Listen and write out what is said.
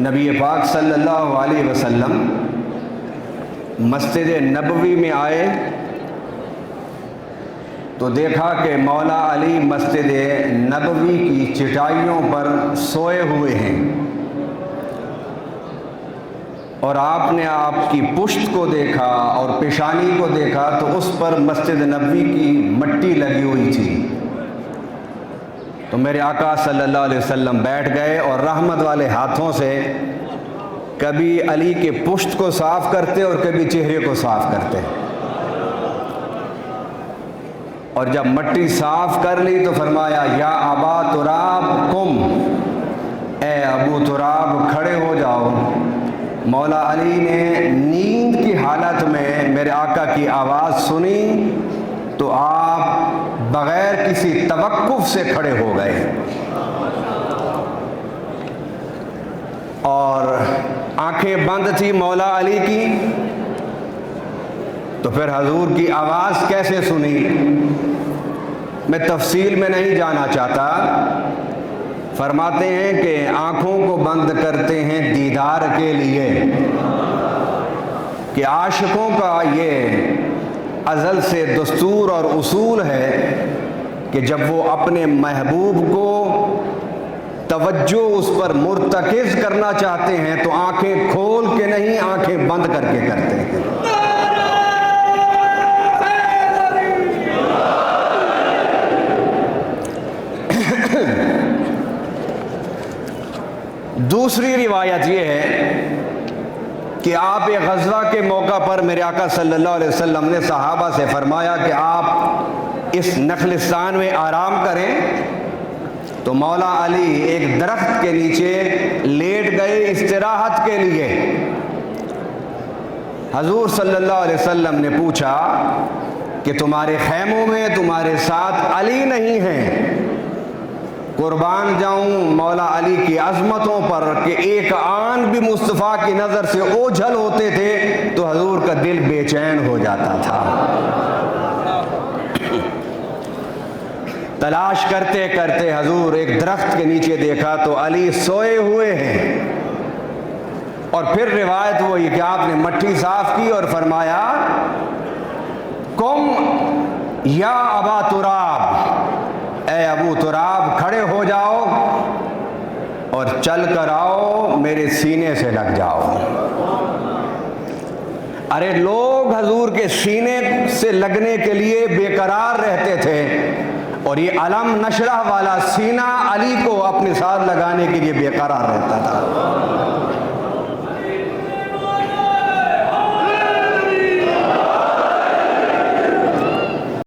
نبی پاک صلی اللہ علیہ وسلم مسجد نبوی میں آئے تو دیکھا کہ مولا علی مسجد نبوی کی چٹائیوں پر سوئے ہوئے ہیں، اور آپ نے آپ کی پشت کو دیکھا اور پیشانی کو دیکھا تو اس پر مسجد نبوی کی مٹی لگی ہوئی تھی۔ تو میرے آقا صلی اللہ علیہ وسلم بیٹھ گئے اور رحمت والے ہاتھوں سے کبھی علی کے پشت کو صاف کرتے اور کبھی چہرے کو صاف کرتے، اور جب مٹی صاف کر لی تو فرمایا یا ابا تراب قم، اے ابو تراب کھڑے ہو جاؤ۔ مولا علی نے نیند کی حالت میں میرے آقا کی آواز سنی تو آپ بغیر کسی توقف سے کھڑے ہو گئے، اور آنکھیں بند تھی مولا علی کی، تو پھر حضور کی آواز کیسے سنی؟ میں تفصیل میں نہیں جانا چاہتا۔ فرماتے ہیں کہ آنکھوں کو بند کرتے ہیں دیدار کے لیے، کہ عاشقوں کا یہ ازل سے دستور اور اصول ہے کہ جب وہ اپنے محبوب کو توجہ اس پر مرتکز کرنا چاہتے ہیں تو آنکھیں کھول کے نہیں، آنکھیں بند کر کے کرتے ہیں۔ دوسری روایت یہ ہے کہ آپ ایک غزوہ کے موقع پر میرے آقا صلی اللہ علیہ وسلم نے صحابہ سے فرمایا کہ آپ اس نخلستان میں آرام کریں، تو مولا علی ایک درخت کے نیچے لیٹ گئے استراحت کے لیے۔ حضور صلی اللہ علیہ وسلم نے پوچھا کہ تمہارے خیموں میں تمہارے ساتھ علی نہیں ہیں؟ قربان جاؤں مولا علی کی عظمتوں پر کہ ایک آن بھی مصطفیٰ کی نظر سے اوجھل ہوتے تھے تو حضور کا دل بے چین ہو جاتا تھا۔ تلاش کرتے کرتے حضور ایک درخت کے نیچے دیکھا تو علی سوئے ہوئے ہیں، اور پھر روایت وہی کہ آپ نے مٹی صاف کی اور فرمایا قم یا ابا تراب، اے ابو تراب کھڑے ہو جاؤ اور چل کر آؤ، میرے سینے سے لگ جاؤ۔ ارے لوگ حضور کے سینے سے لگنے کے لیے بے قرار رہتے تھے، اور یہ علم نشرہ والا سینہ علی کو اپنے ساتھ لگانے کے لیے بے قرار رہتا تھا۔